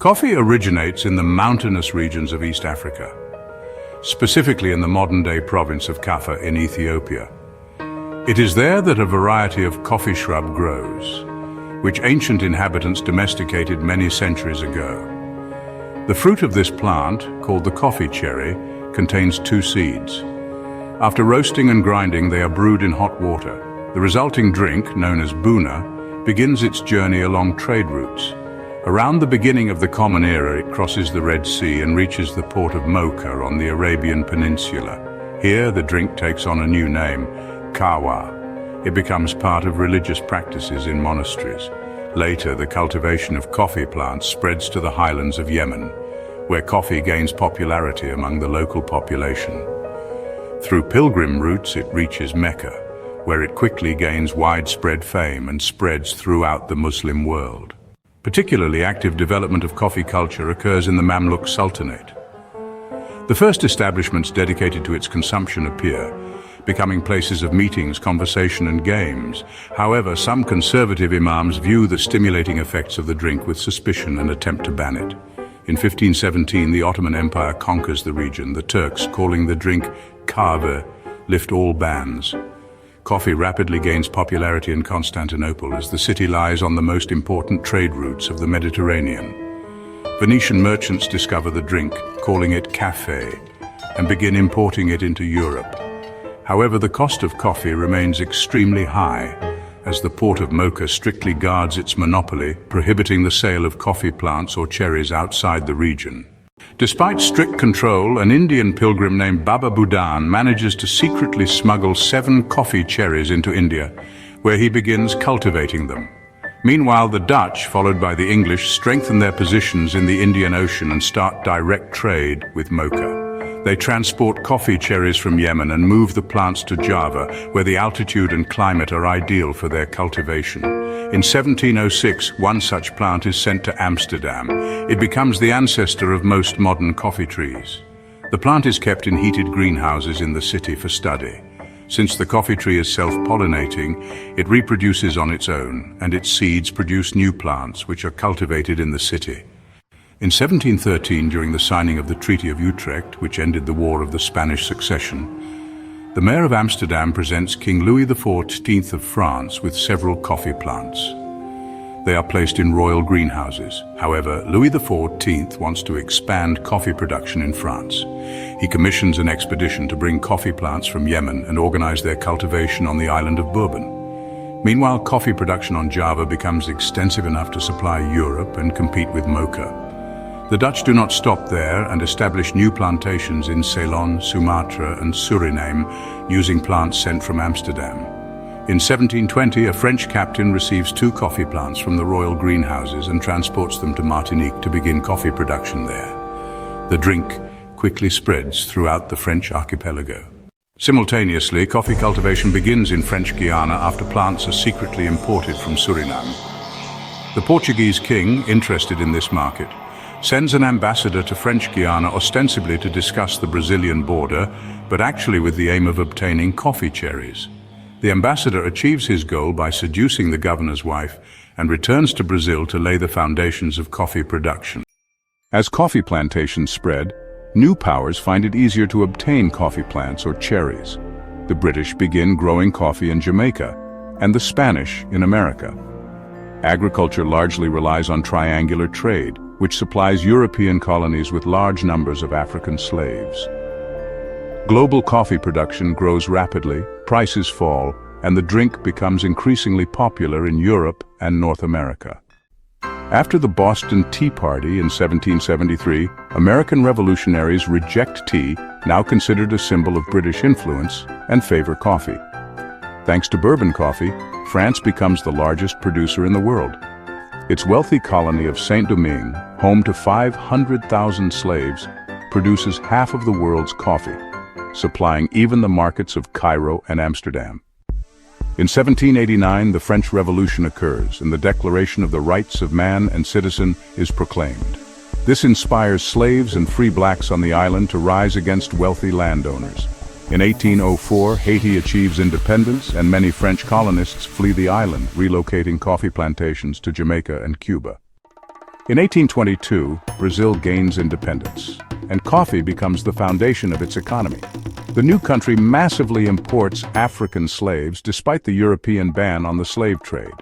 Coffee originates in the mountainous regions of East Africa, specifically in the modern-day province of Kaffa in Ethiopia. It is there that a variety of coffee shrub grows, which ancient inhabitants domesticated many centuries ago. The fruit of this plant, called the coffee cherry, contains 2 seeds. After roasting and grinding, they are brewed in hot water. The resulting drink, known as buna, begins its journey along trade routes. Around the beginning of the Common Era, it crosses the Red Sea and reaches the port of Mocha on the Arabian Peninsula. Here, the drink takes on a new name, kawa. It becomes part of religious practices in monasteries. Later, the cultivation of coffee plants spreads to the highlands of Yemen, where coffee gains popularity among the local population. Through pilgrim routes, it reaches Mecca, where it quickly gains widespread fame and spreads throughout the Muslim world. Particularly active development of coffee culture occurs in the Mamluk Sultanate. The first establishments dedicated to its consumption appear, becoming places of meetings, conversation and games. However, some conservative imams view the stimulating effects of the drink with suspicion and attempt to ban it. In 1517, the Ottoman Empire conquers the region. The Turks, calling the drink kahve, lift all bans. Coffee rapidly gains popularity in Constantinople as the city lies on the most important trade routes of the Mediterranean. Venetian merchants discover the drink, calling it café, and begin importing it into Europe. However, the cost of coffee remains extremely high, as the port of Mocha strictly guards its monopoly, prohibiting the sale of coffee plants or cherries outside the region. Despite strict control, an Indian pilgrim named Baba Budan manages to secretly smuggle 7 coffee cherries into India, where he begins cultivating them. Meanwhile, the Dutch, followed by the English, strengthen their positions in the Indian Ocean and start direct trade with Mocha. They transport coffee cherries from Yemen and move the plants to Java, where the altitude and climate are ideal for their cultivation. In 1706, one such plant is sent to Amsterdam. It becomes the ancestor of most modern coffee trees. The plant is kept in heated greenhouses in the city for study. Since the coffee tree is self-pollinating, it reproduces on its own, and its seeds produce new plants which are cultivated in the city. In 1713, during the signing of the Treaty of Utrecht, which ended the War of the Spanish Succession, the mayor of Amsterdam presents King Louis XIV of France with several coffee plants. They are placed in royal greenhouses. However, Louis XIV wants to expand coffee production in France. He commissions an expedition to bring coffee plants from Yemen and organize their cultivation on the island of Bourbon. Meanwhile, coffee production on Java becomes extensive enough to supply Europe and compete with Mocha. The Dutch do not stop there and establish new plantations in Ceylon, Sumatra and Suriname using plants sent from Amsterdam. In 1720, a French captain receives 2 coffee plants from the royal greenhouses and transports them to Martinique to begin coffee production there. The drink quickly spreads throughout the French archipelago. Simultaneously, coffee cultivation begins in French Guiana after plants are secretly imported from Suriname. The Portuguese king, interested in this market, sends an ambassador to French Guiana ostensibly to discuss the Brazilian border, but actually with the aim of obtaining coffee cherries. The ambassador achieves his goal by seducing the governor's wife and returns to Brazil to lay the foundations of coffee production. As coffee plantations spread, new powers find it easier to obtain coffee plants or cherries. The British begin growing coffee in Jamaica, and the Spanish in America. Agriculture largely relies on triangular trade, which supplies European colonies with large numbers of African slaves. Global coffee production grows rapidly, prices fall, and the drink becomes increasingly popular in Europe and North America. After the Boston Tea Party in 1773, American revolutionaries reject tea, now considered a symbol of British influence, and favor coffee. Thanks to bourbon coffee, France becomes the largest producer in the world. Its wealthy colony of Saint-Domingue, home to 500,000 slaves, produces half of the world's coffee, supplying even the markets of Cairo and Amsterdam. In 1789, the French Revolution occurs, and the Declaration of the Rights of Man and Citizen is proclaimed. This inspires slaves and free blacks on the island to rise against wealthy landowners. In 1804, Haiti achieves independence, and many French colonists flee the island, relocating coffee plantations to Jamaica and Cuba. In 1822, Brazil gains independence, and coffee becomes the foundation of its economy. The new country massively imports African slaves despite the European ban on the slave trade.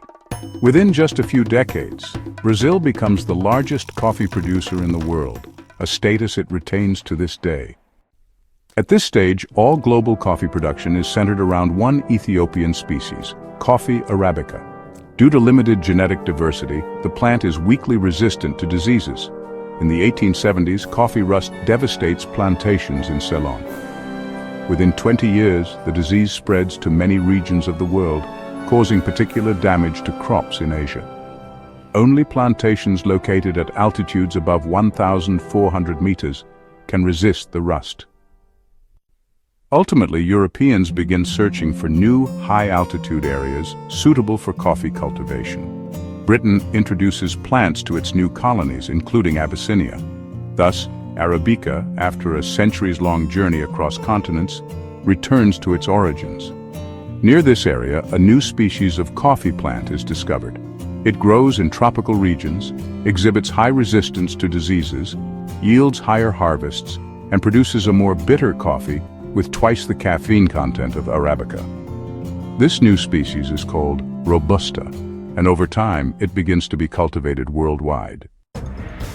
Within just a few decades, Brazil becomes the largest coffee producer in the world, a status it retains to this day. At this stage, all global coffee production is centered around one Ethiopian species, coffee Arabica. Due to limited genetic diversity, the plant is weakly resistant to diseases. In the 1870s, coffee rust devastates plantations in Ceylon. Within 20 years, the disease spreads to many regions of the world, causing particular damage to crops in Asia. Only plantations located at altitudes above 1,400 meters can resist the rust. Ultimately, Europeans begin searching for new, high-altitude areas suitable for coffee cultivation. Britain introduces plants to its new colonies, including Abyssinia. Thus, Arabica, after a centuries-long journey across continents, returns to its origins. Near this area, a new species of coffee plant is discovered. It grows in tropical regions, exhibits high resistance to diseases, yields higher harvests, and produces a more bitter coffee with twice the caffeine content of Arabica. This new species is called Robusta, and over time it begins to be cultivated worldwide.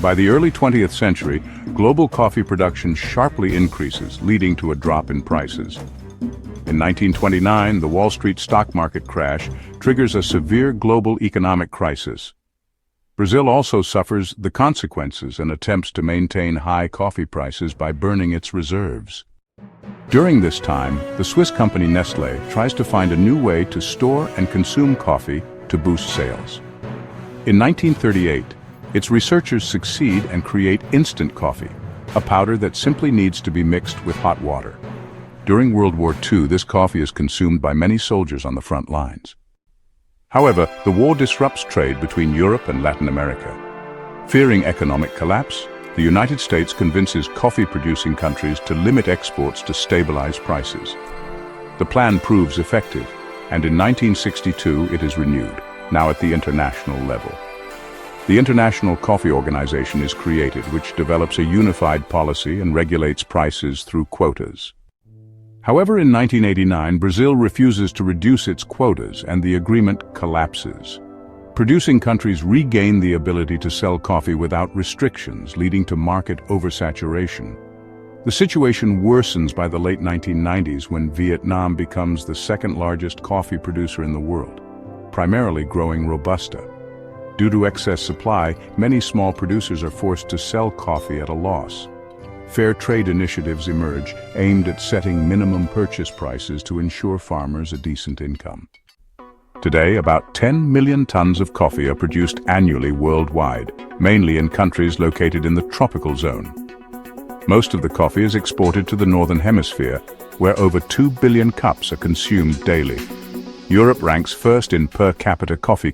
By the early 20th century, global coffee production sharply increases, leading to a drop in prices. In 1929, the Wall Street stock market crash triggers a severe global economic crisis. Brazil also suffers the consequences and attempts to maintain high coffee prices by burning its reserves. During this time, the Swiss company Nestlé tries to find a new way to store and consume coffee to boost sales. In 1938, its researchers succeed and create instant coffee, a powder that simply needs to be mixed with hot water. During World War II, this coffee is consumed by many soldiers on the front lines. However, the war disrupts trade between Europe and Latin America. Fearing economic collapse, the United States convinces coffee-producing countries to limit exports to stabilize prices. The plan proves effective, and in 1962 it is renewed, now at the international level. The International Coffee Organization is created, which develops a unified policy and regulates prices through quotas. However, in 1989, Brazil refuses to reduce its quotas and the agreement collapses. Producing countries regain the ability to sell coffee without restrictions, leading to market oversaturation. The situation worsens by the late 1990s when Vietnam becomes the second largest coffee producer in the world, primarily growing Robusta. Due to excess supply, many small producers are forced to sell coffee at a loss. Fair trade initiatives emerge, aimed at setting minimum purchase prices to ensure farmers a decent income. Today, about 10 million tons of coffee are produced annually worldwide, mainly in countries located in the tropical zone. Most of the coffee is exported to the Northern Hemisphere, where over 2 billion cups are consumed daily. Europe ranks first in per capita coffee